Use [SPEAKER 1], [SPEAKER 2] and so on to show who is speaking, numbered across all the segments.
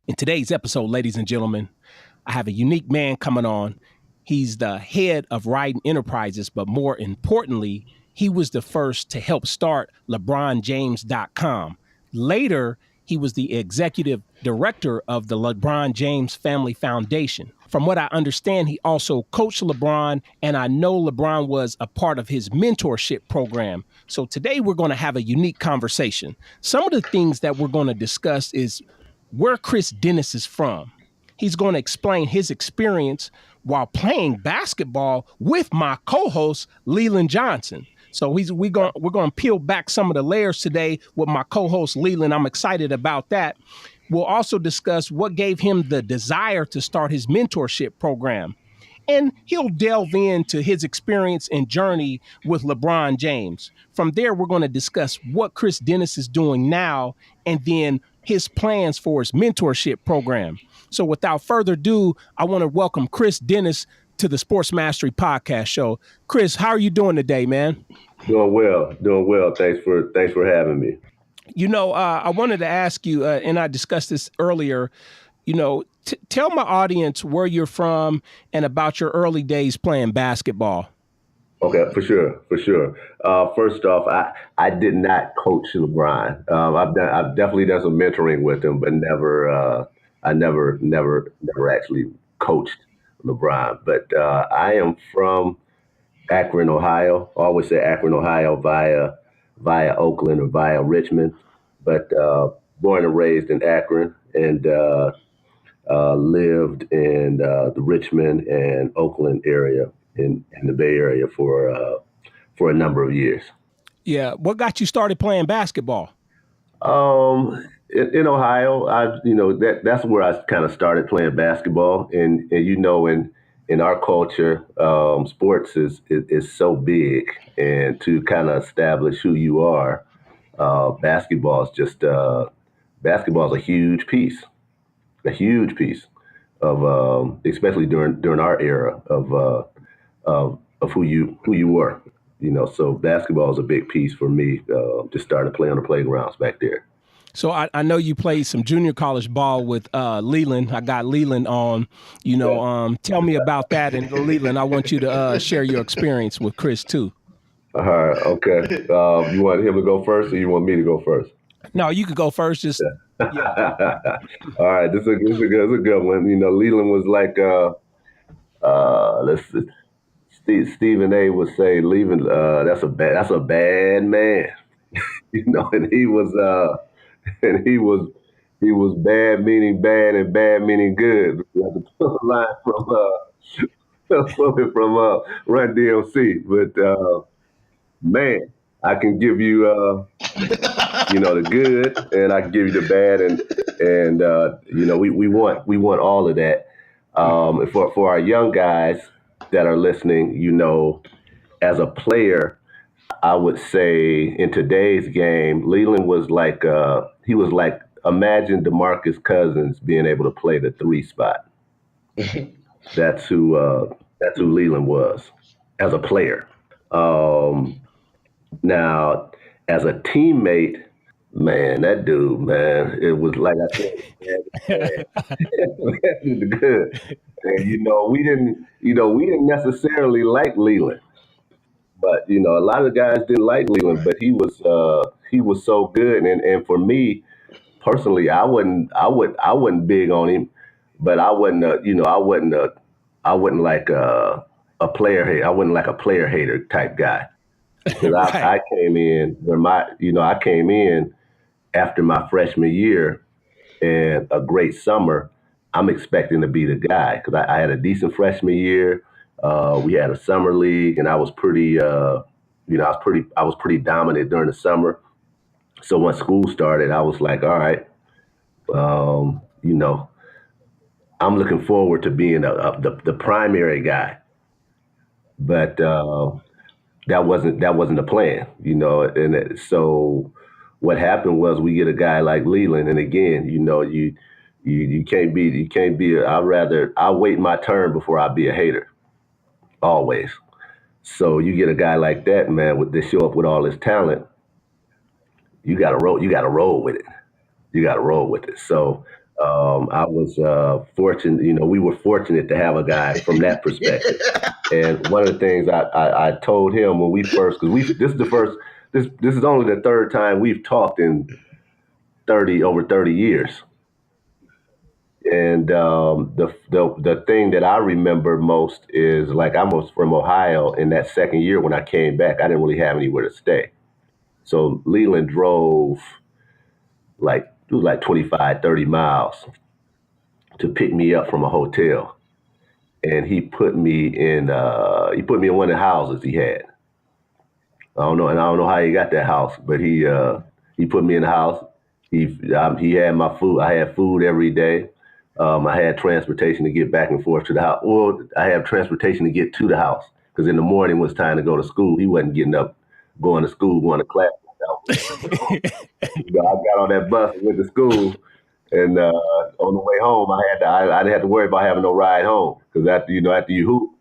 [SPEAKER 1] In today's episode, ladies and gentlemen, I have a unique man coming on. He's the head of Ryden Enterprises, but more importantly, he was the first to help start LebronJames.com. Later, he was the executive director of the LeBron James Family Foundation. From what I understand, he also coached LeBron, and I know LeBron was a part of his mentorship program. So today we're going to have a unique conversation. Some of the things that we're going to discuss is where Chris Dennis is from. He's going to explain his experience while playing basketball with my co-host, Leland Johnson. So we're going to peel back some of the layers today with my co-host, Leland. I'm excited about that. We'll also discuss what gave him the desire to start his mentorship program. And he'll delve into his experience and journey with LeBron James. From there, we're going to discuss what Chris Dennis is doing now and then his plans for his mentorship program. So without further ado, I want to welcome Chris Dennis to the Sports Mastery Podcast Show. Chris, how are you doing today, man?
[SPEAKER 2] Doing well. Thanks for having me.
[SPEAKER 1] You know, I wanted to ask you, and I discussed this earlier, tell my audience where you're from and about your early days playing basketball.
[SPEAKER 2] Okay, for sure. First off, I did not coach LeBron. I've definitely done some mentoring with him, but I never actually coached LeBron. But I am from Akron, Ohio. I always say Akron, Ohio via Oakland or via Richmond, but born and raised in Akron and lived in the Richmond and Oakland area in the Bay Area for a number of years.
[SPEAKER 1] Yeah. What got you started playing basketball?
[SPEAKER 2] In Ohio, that's where I kind of started playing basketball, and in our culture, sports is so big, and to kind of establish who you are, basketball is a huge piece of especially during our era of who you were. So basketball is a big piece for me. Just starting to play on the playgrounds back there.
[SPEAKER 1] So I know you played some junior college ball with Leland. I got Leland on. Tell me about that. And Leland, I want you to share your experience with Chris too.
[SPEAKER 2] All right. Okay. You want him to go first, or you want me to go first?
[SPEAKER 1] No, you could go first. Just
[SPEAKER 2] yeah. All right. This is a good one. Leland was like, let's see, Stephen A. would say, leaving. That's a bad man. And he was bad meaning bad and bad meaning good. We have to pull a line from Run DMC, but man, I can give you the good, and I can give you the bad, and we want all of that. For our young guys that are listening, as a player, I would say in today's game, Leland was like imagine DeMarcus Cousins being able to play the 3 spot. That's who Leland was as a player. Now, as a teammate, man, that dude, man, it was like I said, good. And we didn't necessarily like Leland. But a lot of guys didn't like Leland, but he was so good, and for me personally, I wasn't big on him, but I wasn't like a player hater. I wasn't like a player hater type guy, because
[SPEAKER 1] Right.
[SPEAKER 2] I came in I came in after my freshman year and a great summer. I'm expecting to be the guy because I had a decent freshman year. We had a summer league, and I was pretty, I was pretty dominant during the summer. So when school started, I was like, all right, um, you know, I'm looking forward to being the primary guy. But that wasn't the plan, so what happened was we get a guy like Leland, and again, you can't be. I wait my turn before I be a hater, always. So you get a guy like that, man, with this show up with all his talent, you got to roll with it. You got to roll with it. So I was fortunate, we were fortunate to have a guy from that perspective. And one of the things I told him when we first, because this is the first, this is only the third time we've talked in over 30 years. And the thing that I remember most is like I was from Ohio. In that second year when I came back, I didn't really have anywhere to stay. So Leland drove like it was like 25, 30 miles to pick me up from a hotel, and he put me in one of the houses he had. I don't know, and I don't know how he got that house, but he put me in the house. He had my food. I had food every day. I had transportation to get back and forth to the house. Well, I had transportation to get to the house because in the morning when it's time to go to school, he wasn't getting up, going to school, going to class. I got on that bus and went to school, and on the way home, I didn't have to worry about having no ride home because after you hoop,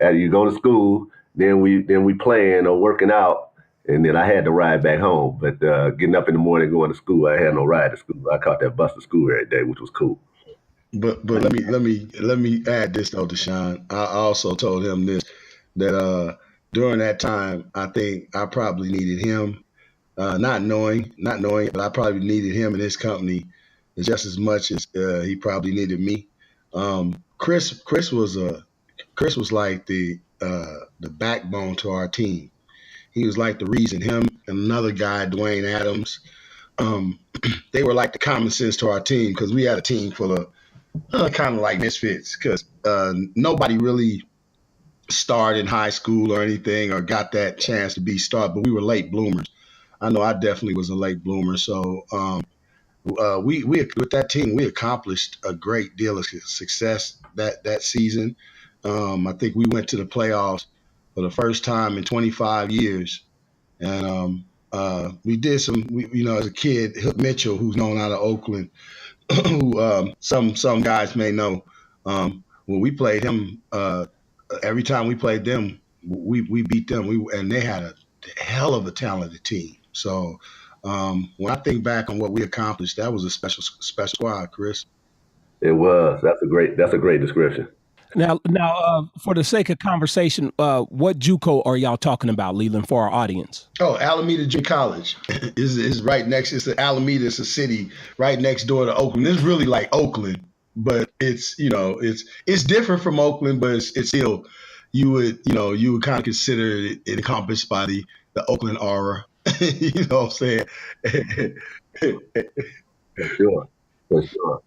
[SPEAKER 2] after you go to school, then we playing or working out, and then I had to ride back home. But getting up in the morning going to school, I had no ride to school. I caught that bus to school every day, which was cool.
[SPEAKER 3] But let me add this though, Deshaun. I also told him this that during that time, I think I probably needed him, not knowing, but I probably needed him in his company just as much as he probably needed me. Chris was like the backbone to our team. He was like the reason. Him and another guy, Dwayne Adams. Um, they were like the common sense to our team because we had a team full of kind of like misfits because nobody really starred in high school or anything or got that chance to be starred, but we were late bloomers. I know I definitely was a late bloomer. So we with that team we accomplished a great deal of success that season. I think we went to the playoffs for the first time in 25 years, and we did some. As a kid, Hook Mitchell, who's known out of Oakland, who some guys may know. When we played him, every time we played them, we beat them. And they had a hell of a talented team. So when I think back on what we accomplished, that was a special squad, Chris.
[SPEAKER 2] It was. That's a great description.
[SPEAKER 1] Now, for the sake of conversation, what JUCO are y'all talking about, Leland, for our audience?
[SPEAKER 3] Oh, Alameda Junior College is right next. It's the Alameda. It's a city right next door to Oakland. It's really like Oakland, but it's different from Oakland, but it's still you would kind of consider it encompassed by the Oakland aura. You know what I'm saying?
[SPEAKER 2] For sure. For sure.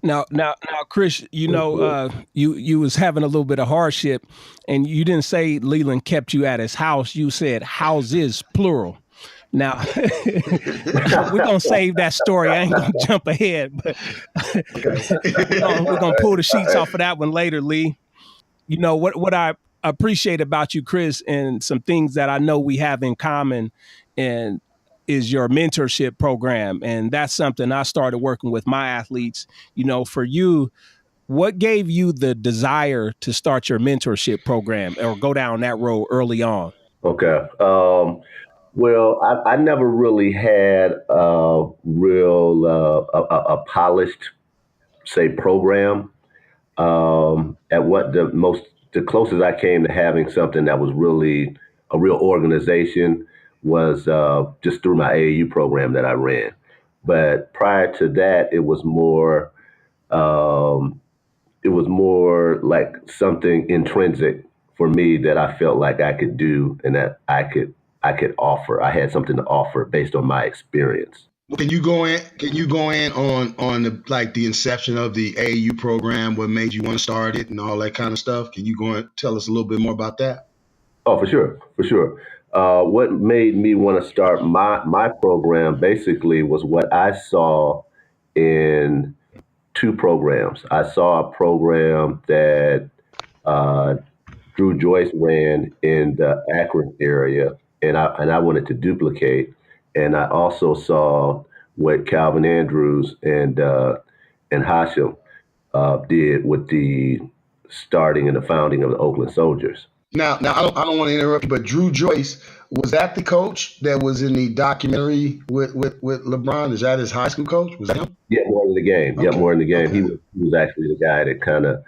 [SPEAKER 1] Now, Chris, you was having a little bit of hardship, and you didn't say Leland kept you at his house. You said houses, plural. Now, we're gonna save that story. I ain't gonna jump ahead, but we're gonna pull the sheets off of that one later, Lee. You know what I appreciate about you, Chris, and some things that I know we have in common, and is your mentorship program, and that's something I started working with my athletes. For you, what gave you the desire to start your mentorship program or go down that road early on?
[SPEAKER 2] Okay. Well, I never really had a real a polished, say, program. At what the closest I came to having something that was really a real organization was just through my AAU program that I ran. But prior to that, um, it was more like something intrinsic for me that I felt like I could do and that I could offer. I had something to offer based on my experience.
[SPEAKER 3] Can you go in? Can you go in on the inception of the AAU program? What made you want to start it and all that kind of stuff? Can you go and tell us a little bit more about that?
[SPEAKER 2] Oh, for sure, for sure. What made me want to start my program basically was what I saw in two programs. I saw a program that uh, Drew Joyce ran in the Akron area, and I wanted to duplicate. And I also saw what Calvin Andrews and Hashem did with the starting and the founding of the Oakland Soldiers.
[SPEAKER 3] Now I don't want to interrupt you, but Drew Joyce, was that the coach that was in the documentary with LeBron? Is that his high school coach? Was that him?
[SPEAKER 2] Yeah, more in the game. Yeah,
[SPEAKER 3] Okay.
[SPEAKER 2] more in the game.
[SPEAKER 3] Okay.
[SPEAKER 2] He was actually the guy that kind of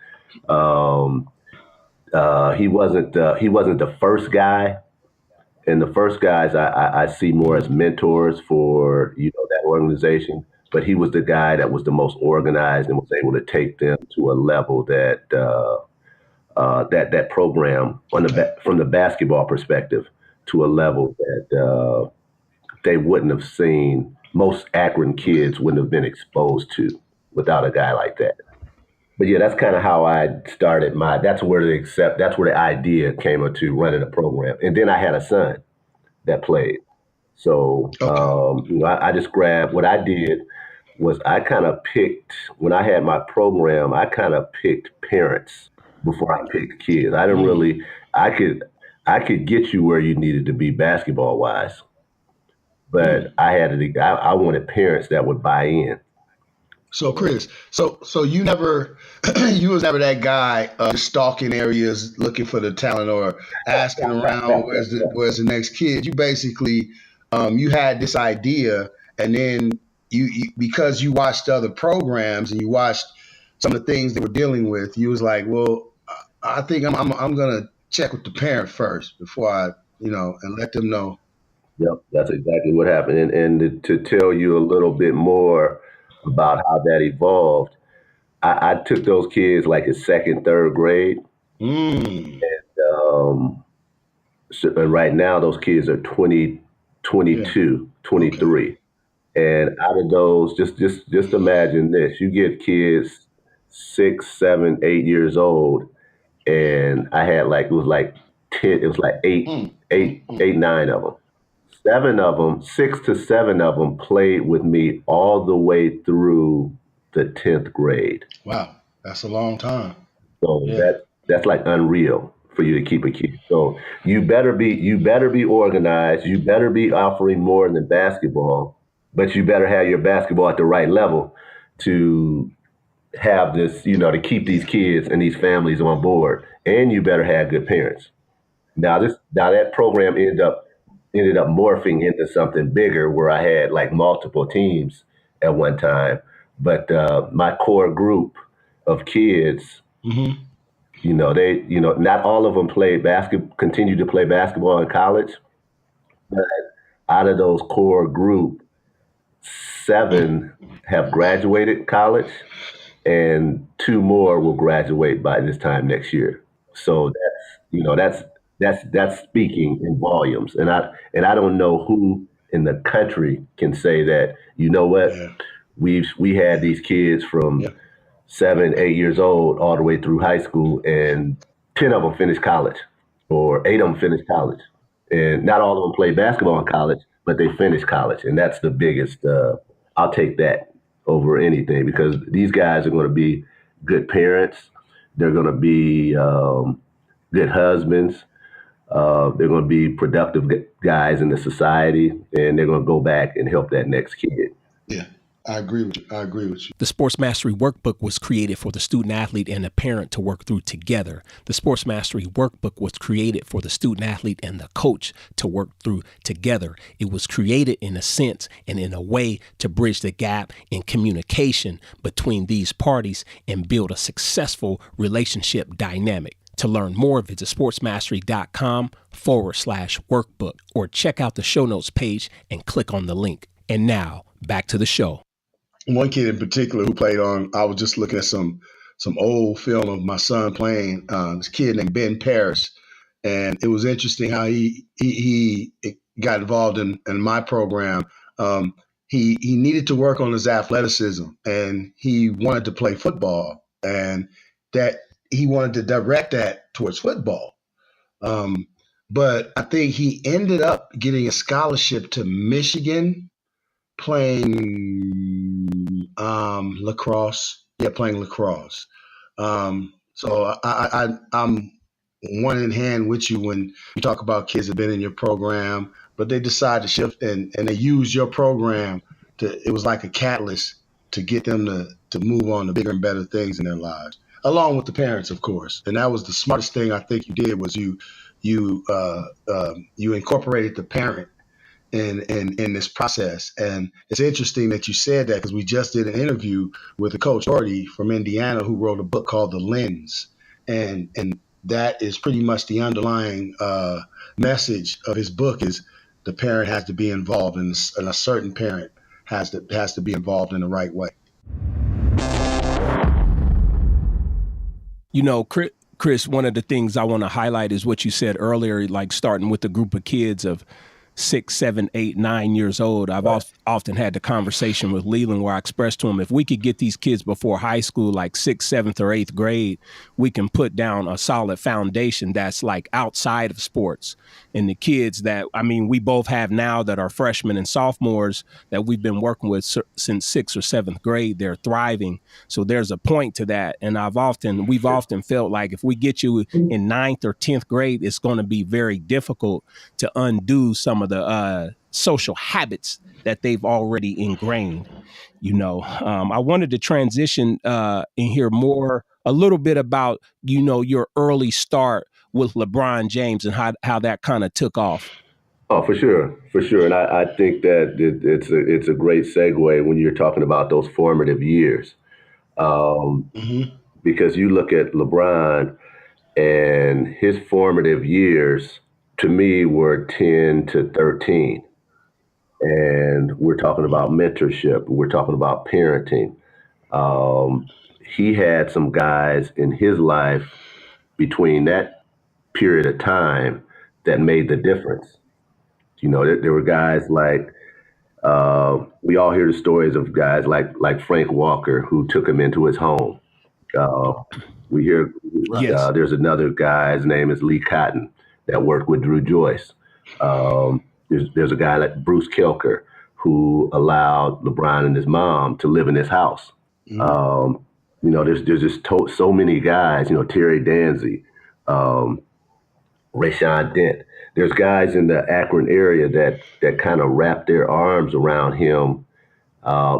[SPEAKER 2] um, he wasn't the first guy, and the first guys I see more as mentors for that organization. But he was the guy that was the most organized and was able to take them to a level that program
[SPEAKER 3] Okay.
[SPEAKER 2] from the basketball perspective to a level that they wouldn't have seen. Most Akron
[SPEAKER 3] Okay.
[SPEAKER 2] kids wouldn't have been exposed to without a guy like that. But yeah, that's kind of how I started my. That's where the idea came into running a program, and then I had a son that played. So
[SPEAKER 3] Okay.
[SPEAKER 2] I just grabbed what I did was I kind of picked when I had my program. I kind of picked parents before I picked kids. I didn't
[SPEAKER 3] Mm.
[SPEAKER 2] really. I could I could get you where you needed to be basketball wise, but
[SPEAKER 3] Mm.
[SPEAKER 2] I wanted parents that would buy in.
[SPEAKER 3] So Chris, so you never, you was never that guy just stalking areas looking for the talent or asking around where's the next kid. You basically, you had this idea, and then you because you watched other programs and you watched some of the things they were dealing with, you was like, well, I think I'm gonna check with the parent first before I and let them know.
[SPEAKER 2] Yep, that's exactly what happened. And to tell you a little bit more about how that evolved, I took those kids like in second, third grade.
[SPEAKER 3] Mm,
[SPEAKER 2] Um, and right now, those kids are 20,
[SPEAKER 3] yeah.
[SPEAKER 2] 22,
[SPEAKER 3] Okay.
[SPEAKER 2] 23. And out of those, just imagine this: you get kids 6, 7, 8 years old, and I had like it was like 10, it was like
[SPEAKER 3] Mm, mm, mm.
[SPEAKER 2] 9 of them. 6 to 7 of them played with me all the way through the 10th grade.
[SPEAKER 3] Wow, that's a long time.
[SPEAKER 2] So
[SPEAKER 3] Yeah.
[SPEAKER 2] that's like unreal for you to keep a kid. So you better be organized. You better be offering more than basketball, but you better have your basketball at the right level to have this, to keep these
[SPEAKER 3] Yeah.
[SPEAKER 2] kids and these families on board. And you better have good parents. Now that program ended up morphing into something bigger where I had like multiple teams at one time. But my core group of kids,
[SPEAKER 3] Hmm.
[SPEAKER 2] not all of them continued to play basketball in college. But out of those core group,
[SPEAKER 3] Mm.
[SPEAKER 2] 7 have graduated college, and 2 more will graduate by this time next year. So that's speaking in volumes, and I don't know who in the country can say that. You know what?
[SPEAKER 3] Yeah.
[SPEAKER 2] We had these kids from
[SPEAKER 3] Yeah.
[SPEAKER 2] 7, 8 years old all the way through high school, and 10 of them finished college, or 8 of them finished college, and not all of them played basketball in college, but they finished college, and that's the biggest. I'll take that over anything because these guys are going to be good parents. They're going to be good husbands. They're going to be productive guys in the society, and they're going to go back and help that next kid.
[SPEAKER 3] Yeah. I agree with you. I agree with you.
[SPEAKER 1] The Sports Mastery Workbook was created for the student athlete and the parent to work through together. The Sports Mastery Workbook was created for the student athlete and the coach to work through together. It was created in a sense and in a way to bridge the gap in communication between these parties and build a successful relationship dynamic. To learn more, visit sportsmastery.com/workbook or check out the show notes page and click on the link. And now back to the show.
[SPEAKER 3] One kid in particular who played on. I was just looking at some old film of my son playing. This kid named Ben Paris, and it was interesting how he got involved in my program. Um, he needed to work on his athleticism, and he wanted to play football, and that he wanted to direct that towards football. Um, but I think he ended up getting a scholarship to Michigan playing lacrosse. Yeah, playing lacrosse. So I'm one in hand with you when you talk about kids that have been in your program, but they decide to shift and they use your program to. It was like a catalyst to get them to move on to bigger and better things in their lives. along with the parents, of course. And that was the smartest thing I think you did was you incorporated the parent in this process. And it's interesting that you said that because we just did an interview with a coach Doherty from Indiana who wrote a book called The Lens, and that is pretty much the underlying message of his book is the parent has to be involved, and a certain parent has to be involved in the right way.
[SPEAKER 1] You know, Chris, one of the things I want to highlight is what you said earlier, like starting with a group of kids of 6, 7, 8, 9 years old. I've often had the conversation with Leland where I expressed to him, if we could get these kids before high school, like 6th, 7th, or 8th grade, we can put down a solid foundation that's like outside of sports. And the kids that, I mean, we both have now that are freshmen and sophomores that we've been working with since 6th or 7th grade, they're thriving. So there's a point to that. And we've often felt like if we get you in 9th or 10th grade, it's going to be very difficult to undo some of the social habits that they've already ingrained. You know, I wanted to transition and hear a little bit about, you know, your early start with LeBron James and how that kind of took off.
[SPEAKER 2] Oh, for sure, for sure. And I think that it's a great segue when you're talking about those formative years, um,
[SPEAKER 3] Mm-hmm.
[SPEAKER 2] because you look at LeBron and his formative years to me were 10 to 13. And we're talking about mentorship, we're talking about parenting. Um, he had some guys in his life between that period of time that made the difference. You know, there were guys like we all hear the stories of guys like Frank Walker who took him into his home. Uh, we hear
[SPEAKER 3] Right.
[SPEAKER 1] Yes.
[SPEAKER 2] there's another guy. His name is Lee Cotton that worked with Drew Joyce. There's a guy like Bruce Kelker who allowed LeBron and his mom to live in his house.
[SPEAKER 3] Mm-hmm.
[SPEAKER 2] You know, there's just so many guys. You know, Terry Danzy, um, Rayshawn Dent. There's guys in the Akron area that kind of wrapped their arms around him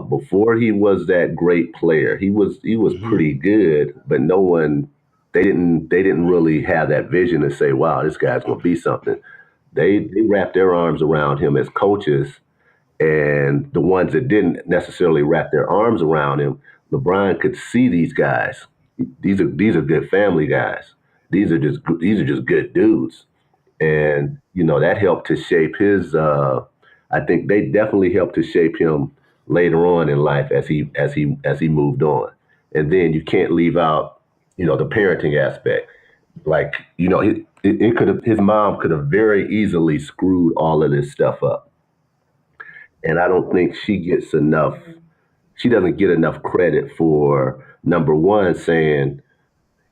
[SPEAKER 2] before he was that great player. He was
[SPEAKER 3] Mm-hmm.
[SPEAKER 2] pretty good, but no one they didn't really have that vision to say, wow, this guy's gonna be something. They wrapped their arms around him as coaches, and the ones that didn't necessarily wrap their arms around him, LeBron could see these guys. These are good family guys. These are just good dudes, and you know that helped to shape his. I think they definitely helped to shape him later on in life as he moved on. And then you can't leave out, you know, the parenting aspect. Like, you know, it could have his mom could have very easily screwed all of this stuff up, and I don't think she gets enough. She doesn't get enough credit for number one saying,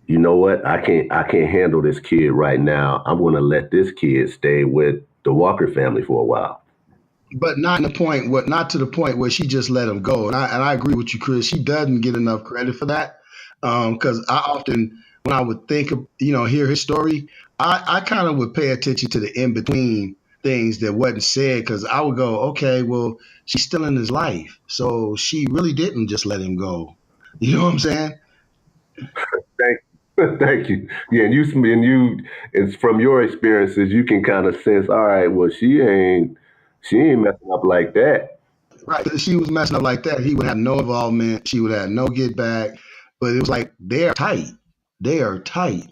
[SPEAKER 2] you know what, I can't handle this kid right now. I'm going to let this kid stay with the Walker family for a while.
[SPEAKER 3] But not to the point where she just let him go. And I agree with you, Chris. She doesn't get enough credit for that. Because I often, when I would think of, hear his story, I kind of would pay attention to the in between things that wasn't said because I would go, okay, well, she's still in his life, so she really didn't just let him go. You know what I'm saying?
[SPEAKER 2] Thank, thank you. Yeah, it's from your experiences, you can kind of sense, all right, well, she ain't messing up like that.
[SPEAKER 3] Right. If she was messing up like that, he would have no involvement. She would have no get back. But it was like they're tight. They are tight.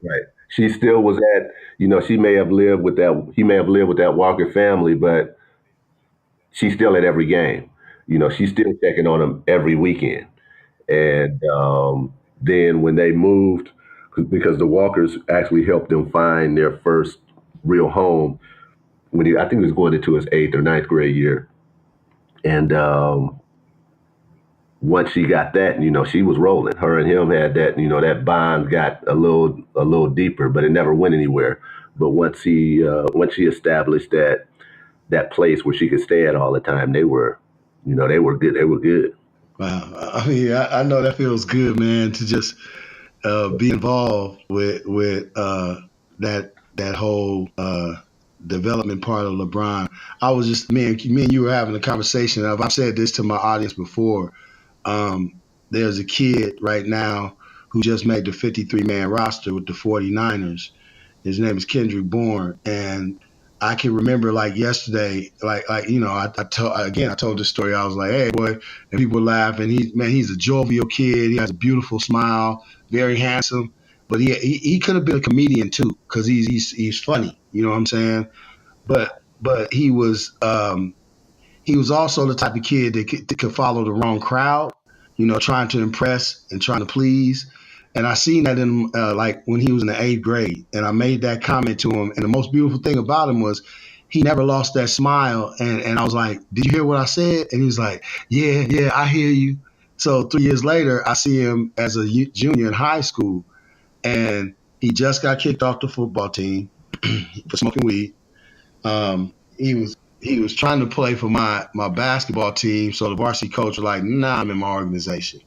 [SPEAKER 2] Right. She still was at, he may have lived with that Walker family, but she's still at every game. You know, she's still checking on him every weekend. And then when they moved, because the Walkers actually helped them find their first real home I think he was going into his eighth or ninth grade year. And once she got that, you know, she was rolling. Her and him had that, you know, that bond got a little deeper, but it never went anywhere. But once she established that place where she could stay at all the time, they were good. They were good.
[SPEAKER 3] Wow. I mean, I know that feels good, man, to just be involved with that whole development part of LeBron. I was just me and you were having a conversation. I've said this to my audience before. There's a kid right now who just made the 53-man roster with the 49ers. His name is Kendrick Bourne, and I can remember like yesterday, I told this story. I was like, "Hey, boy," and people laugh. And he's a jovial kid. He has a beautiful smile, very handsome. But he could have been a comedian too, because he's funny. You know what I'm saying? But he was also the type of kid that could follow the wrong crowd, trying to impress and trying to please. And I seen that in him, like when he was in the 8th grade, and I made that comment to him. And the most beautiful thing about him was he never lost that smile. And I was like, "Did you hear what I said?" And he's like, "Yeah, I hear you." So 3 years later, I see him as a junior in high school, and he just got kicked off the football team for smoking weed. He was trying to play for my basketball team, so the varsity coach was like, "Nah, I'm in my organization."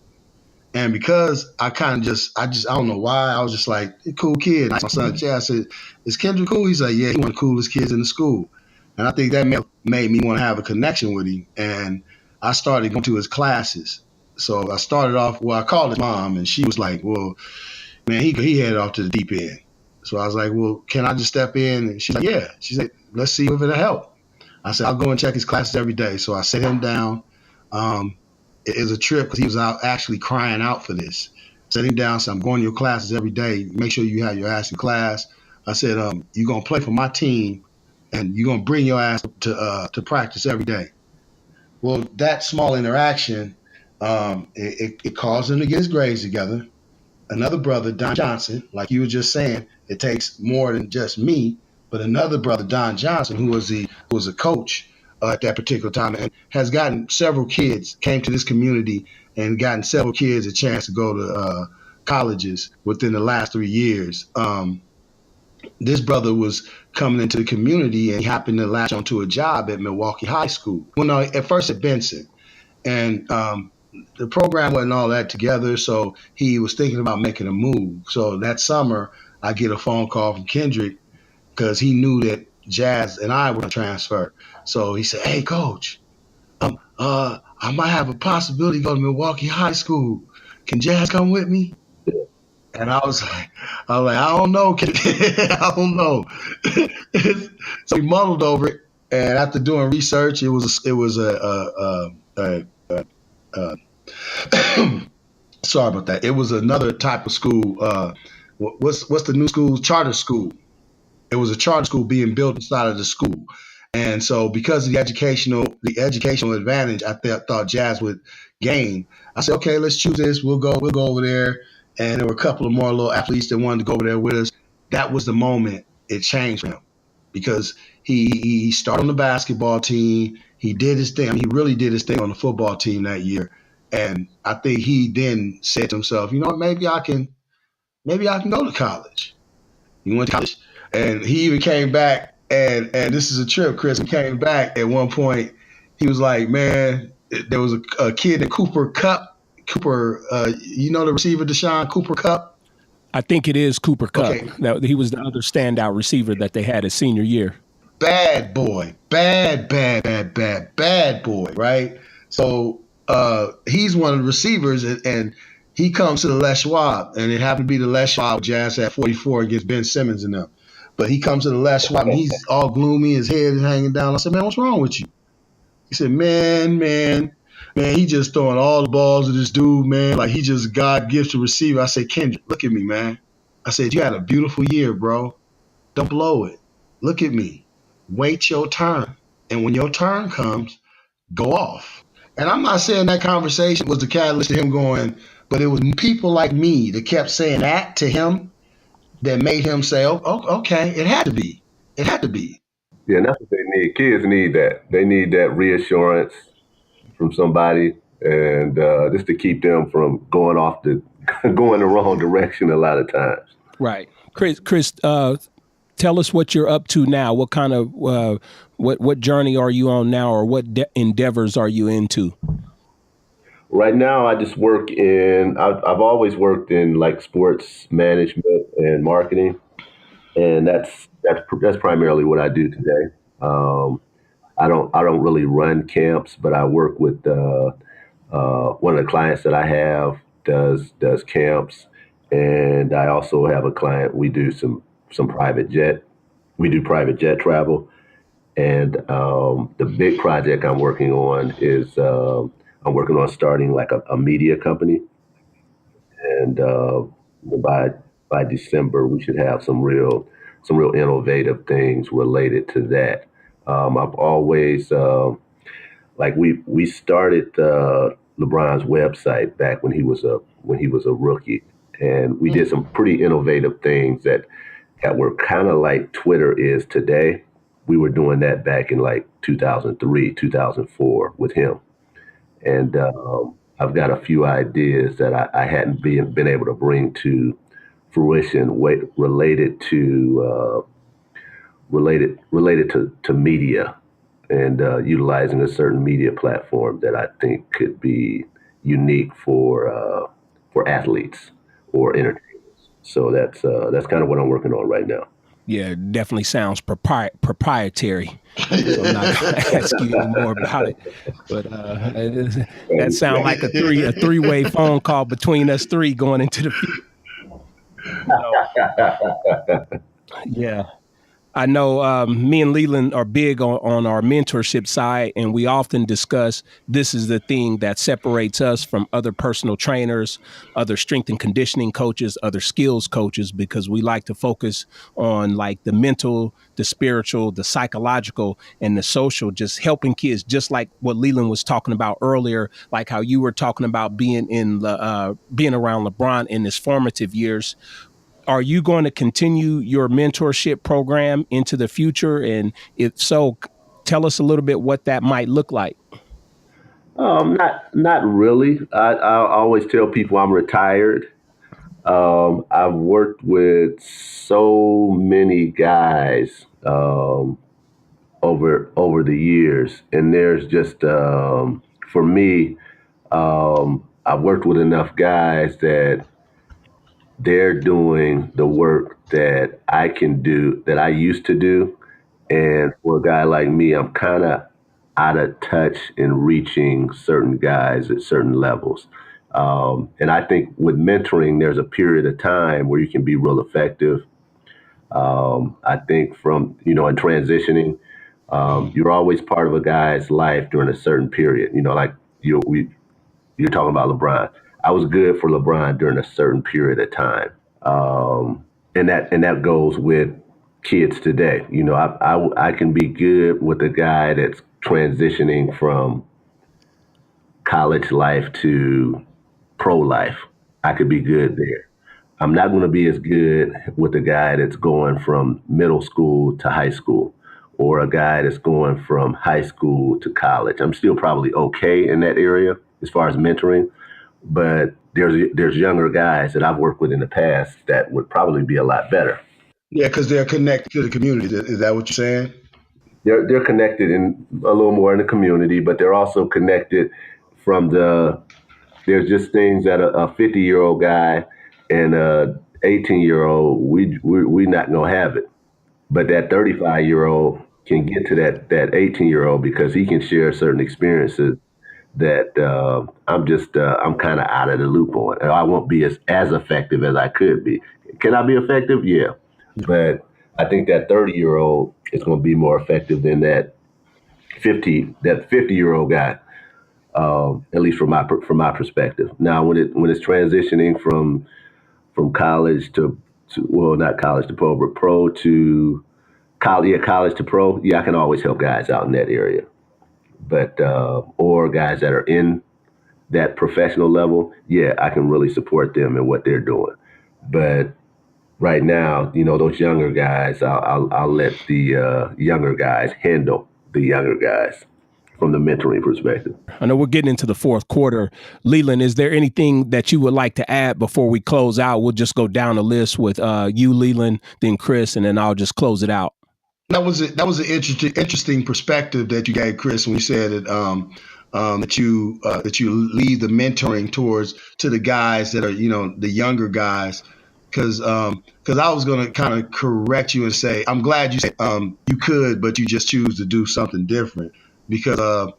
[SPEAKER 3] And because I don't know why, I was just like, "Cool kid." My son Jay, I said, "Is Kendrick cool?" He's like, "Yeah, he's one of the coolest kids in the school." And I think that made me want to have a connection with him. And I started going to his classes. So I started off, well, I called his mom, and she was like, "Well, man, he headed off to the deep end." So I was like, "Well, can I just step in?" And she's like, "Yeah." She said, "Let's see if it'll help." I said, "I'll go and check his classes every day." So I set him down. Um, it was a trip because he was out actually crying out for this. Set him down, said, "I'm going to your classes every day. Make sure you have your ass in class." I said, "You're going to play for my team, and you're going to bring your ass to practice every day." Well, that small interaction, it caused him to get his grades together. Another brother, Don Johnson, like you were just saying, it takes more than just me, but another brother, Don Johnson, who was a coach at that particular time, and has gotten several kids, came to this community and gotten several kids a chance to go to colleges within the last 3 years. This brother was coming into the community, and he happened to latch onto a job at Milwaukee High School. Well, no, at first at Benson. And the program wasn't all that together, so he was thinking about making a move. So that summer, I get a phone call from Kendrick because he knew that Jazz and I were going to transfer. So he said, "Hey, coach, I might have a possibility to go to Milwaukee High School. Can Jazz come with me?" And I don't know, I don't know. So we muddled over it, and after doing research, it was a sorry about that. It was another type of school. What's the new school? Charter school. It was a charter school being built inside of the school. And so because of the educational advantage thought Jazz would gain, I said, "Okay, let's choose this. We'll go over there." And there were a couple of more little athletes that wanted to go over there with us. That was the moment it changed for him, because he started on the basketball team. He did his thing. I mean, he really did his thing on the football team that year. And I think he then said to himself, maybe I can go to college. He went to college, and he even came back. And this is a trip, Chris. He came back at one point. He was like, "Man, there was a kid named Cooper Cup. Cooper, the receiver, Deshaun Cooper Cup."
[SPEAKER 1] I think it is Cooper Cup.
[SPEAKER 3] Okay,
[SPEAKER 1] That he was the other standout receiver that they had his senior year.
[SPEAKER 3] bad boy, bad boy, right? So he's one of the receivers, and he comes to the Les Schwab, and it happened to be the Les Schwab Jazz at 44 against Ben Simmons and them. But he comes to the Les Schwab, and he's all gloomy, his head is hanging down. I said, "Man, what's wrong with you?" He said, Man, he just throwing all the balls at this dude, man. Like he just God gives to receiver. I said, "Kendrick, look at me, man." I said, "You had a beautiful year, bro. Don't blow it. Look at me. Wait your turn. And when your turn comes, go off." And I'm not saying that conversation was the catalyst to him going, but it was people like me that kept saying that to him that made him say, "Oh, okay, it had to be. It had to be."
[SPEAKER 2] Yeah, and that's what they need. Kids need that. They need that reassurance from somebody, and just to keep them from going off the going the wrong direction a lot of times.
[SPEAKER 1] Right. Chris, tell us what you're up to now. What kind of what journey are you on now, or what endeavors are you into?
[SPEAKER 2] Right now, I just work in. I've always worked in like sports management and marketing, and that's primarily what I do today. Um, I don't really run camps, but I work with one of the clients that I have does camps, And I also have a client. We do some private jet. We do private jet travel. And the big project I'm working on is I'm working on starting like a media company. And by by December, we should have some real innovative things related to that. I've always like we started LeBron's website back when he was a rookie, and we did some pretty innovative things that were kind of like Twitter is today. We were doing that back in like 2003, 2004 with him, and I've got a few ideas that I hadn't been able to bring to fruition related to related to media and utilizing a certain media platform that I think could be unique for athletes or entertainers. So that's kind of what I'm working on right now.
[SPEAKER 1] Yeah, definitely sounds proprietary. So I'm not going to ask you any more about it. But that sounds like a three-way phone call between us three going into the future. So, yeah. I know me and Leland are big on our mentorship side, and we often discuss this is the thing that separates us from other personal trainers, other strength and conditioning coaches, other skills coaches, because we like to focus on like the mental, the spiritual, the psychological, and the social, just helping kids, just like what Leland was talking about earlier, like how you were talking about being being around LeBron in his formative years. Are you going to continue your mentorship program into the future? And if so, tell us a little bit what that might look like.
[SPEAKER 2] Not really. I always tell people I'm retired. I've worked with so many guys over the years, and there's just for me, I've worked with enough guys that they're doing the work that I can do that I used to do. And for a guy like me, I'm kind of out of touch in reaching certain guys at certain levels. And I think with mentoring, there's a period of time where you can be real effective. I think from, in transitioning, you're always part of a guy's life during a certain period. Like you're talking about LeBron. I was good for LeBron during a certain period of time. And that goes with kids today. I can be good with a guy that's transitioning from college life to pro life. I could be good there. I'm not going to be as good with a guy that's going from middle school to high school or a guy that's going from high school to college. I'm still probably okay in that area as far as mentoring, but there's younger guys that I've worked with in the past that would probably be a lot better.
[SPEAKER 3] Yeah, because they're connected to the community. Is that what you're saying?
[SPEAKER 2] They're connected in a little more in the community, but they're also connected from there's just things that a 50-year-old guy and a 18-year-old we not gonna have it, but that 35-year-old can get to that 18-year-old because he can share certain experiences that I'm kind of out of the loop on. And I won't be as effective as I could be. Can I be effective? Yeah, but I think that 30-year-old is going to be more effective than that 50-year-old guy. At least from my perspective. Now, when it's transitioning from college to well, not college to pro, but pro to college, yeah, college to pro, yeah, I can always help guys out in that area. But or guys that are in that professional level, yeah, I can really support them in what they're doing. But right now, those younger guys, I'll let the younger guys handle the younger guys from the mentoring perspective.
[SPEAKER 1] I know we're getting into the fourth quarter. Leland, is there anything that you would like to add before we close out? We'll just go down the list with you, Leland, then Chris, and then I'll just close it out.
[SPEAKER 3] That was an interesting perspective that you gave, Chris, when you said that you lead the mentoring to the guys that are the younger guys. Because I was going to kind of correct you and say I'm glad you said you could, but you just choose to do something different. Because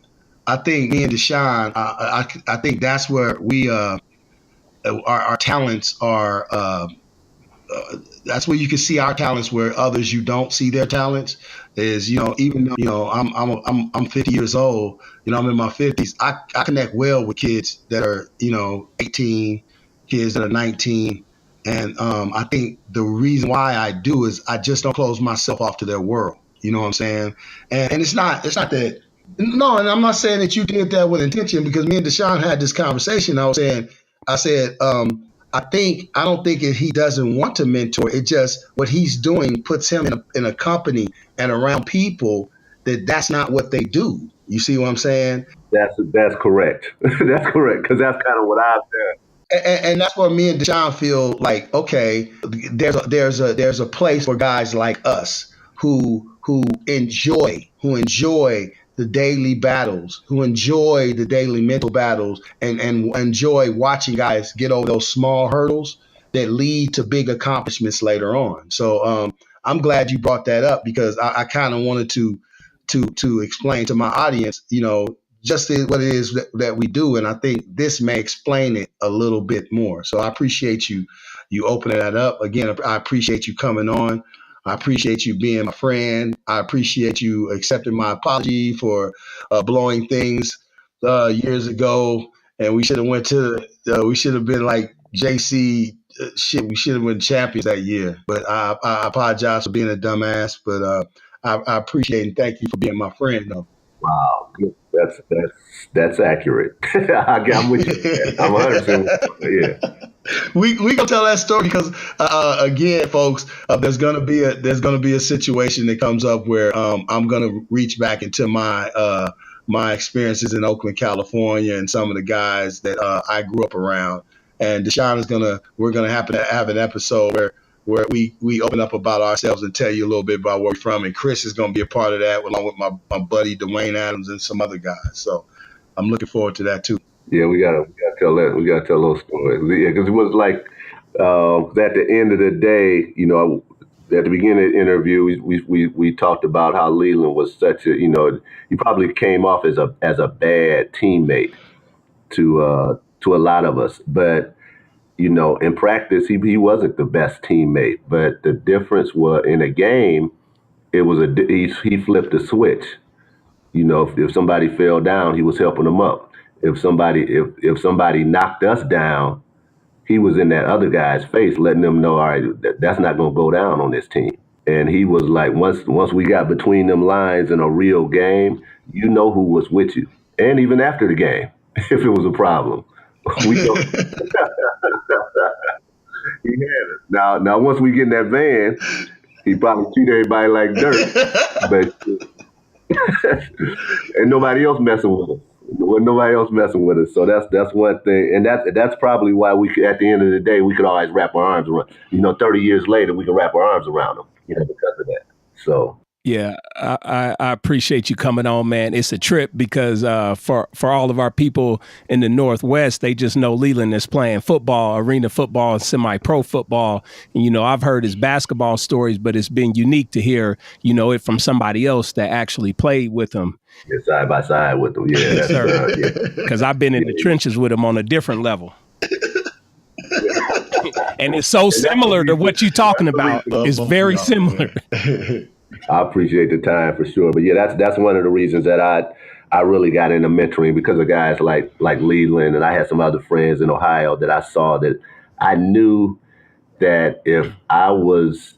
[SPEAKER 3] I think me and Deshaun, I think that's where our talents are. That's where you can see our talents where others you don't see their talents is, even though, I'm 50 years old, I'm in my 50s. I connect well with kids that are, 18, kids that are 19. And I think the reason why I do is I just don't close myself off to their world. You know what I'm saying? And it's not that, no, and I'm not saying that you did that with intention, because me and Deshaun had this conversation. I said, I don't think if he doesn't want to mentor, it just what he's doing puts him in a company and around people that's not what they do. You see what I'm saying?
[SPEAKER 2] That's correct. That's correct, because that's kind of what I've done.
[SPEAKER 3] And that's where me and Deshaun feel like, okay, there's a place for guys like us who enjoy the daily battles, who enjoy the daily mental battles, and enjoy watching guys get over those small hurdles that lead to big accomplishments later on. So I'm glad you brought that up, because I kind of wanted to explain to my audience, just what it is that we do. And I think this may explain it a little bit more. So I appreciate you opening that up. Again, I appreciate you coming on. I appreciate you being my friend. I appreciate you accepting my apology for blowing things years ago. And we should have been like JC. Shit, we should have been champions that year. But I apologize for being a dumbass. But I appreciate and thank you for being my friend, though.
[SPEAKER 2] Wow, that's accurate. I'm with you. I'm 100%. Yeah.
[SPEAKER 3] We gonna tell that story because again, folks, there's gonna be a situation that comes up where I'm gonna reach back into my experiences in Oakland, California, and some of the guys that I grew up around. And Deshaun we're gonna happen to have an episode where we open up about ourselves and tell you a little bit about where we're from. And Chris is gonna be a part of that, along with my buddy Dwayne Adams and some other guys. So I'm looking forward to that too.
[SPEAKER 2] Yeah, we gotta tell that. We gotta tell those stories. Yeah, because it was like at the end of the day, at the beginning of the interview, we talked about how Leland was such a, he probably came off as a bad teammate to a lot of us, but in practice, he wasn't the best teammate. But the difference was in a game, he flipped a switch. If somebody fell down, he was helping them up. If somebody knocked us down, he was in that other guy's face, letting them know, all right, that's not going to go down on this team. And he was like, once we got between them lines in a real game, who was with you, and even after the game, if it was a problem, we know he had it. Now, once we get in that van, he probably treat everybody like dirt, but and nobody else messing with us. When nobody else messing with us, so that's one thing, and that's probably why we could, at the end of the day, we could always wrap our arms around. 30 years later, we can wrap our arms around them, because of that. So
[SPEAKER 1] Yeah, I appreciate you coming on, man. It's a trip because for all of our people in the Northwest, they just know Leland is playing football, arena football, and semi-pro football. And, I've heard his basketball stories, but it's been unique to hear, it from somebody else that actually played with him.
[SPEAKER 2] yeah, side by side with them, yeah,
[SPEAKER 1] Yes,
[SPEAKER 2] that's
[SPEAKER 1] sir.
[SPEAKER 2] yeah.
[SPEAKER 1] Because I've been in the trenches with him on a different level. And it's so similar to what you're talking about. It's very similar.
[SPEAKER 2] I appreciate the time for sure, but yeah, that's one of the reasons that I really got into mentoring, because of guys like Leland, and I had some other friends in Ohio that I saw that I knew that if I was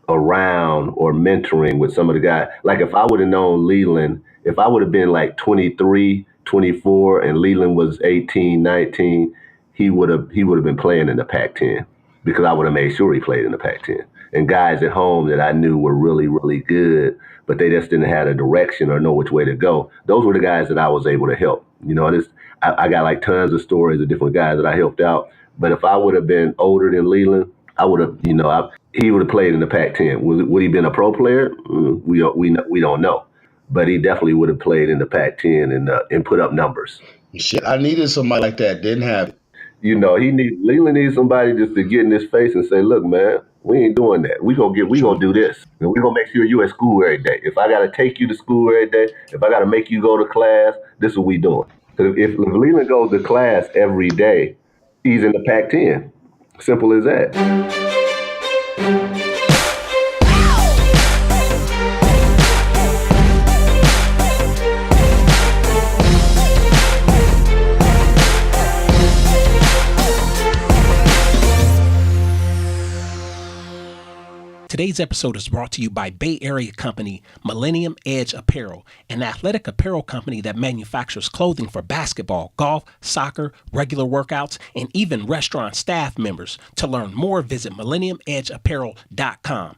[SPEAKER 2] around or mentoring with some of the guys, like if I would have known Leland, if I would have been like 23, 24, and Leland was 18, 19, he would have been playing in the Pac-10, because I would have made sure he played in the Pac-10. And guys at home that I knew were really, really good, but they just didn't have a direction or know which way to go. Those were the guys that I was able to help. I got like tons of stories of different guys that I helped out. But if I would have been older than Leland, I would have, he would have played in the Pac-10. Would he been a pro player? We don't know, but he definitely would have played in the Pac-10 and put up numbers.
[SPEAKER 3] Shit, I needed somebody like that. Didn't have it.
[SPEAKER 2] Leland needs somebody just to get in his face and say, look, man, we ain't doing that. We gonna do this, and we gonna make sure you at school every day. If I gotta take you to school every day, if I gotta make you go to class, this is what we doing. Because if Leland goes to class every day, he's in the Pac-10. Simple as that.
[SPEAKER 1] Today's episode is brought to you by Bay Area company Millennium Edge Apparel, an athletic apparel company that manufactures clothing for basketball, golf, soccer, regular workouts, and even restaurant staff members. To learn more, visit millenniumedgeapparel.com.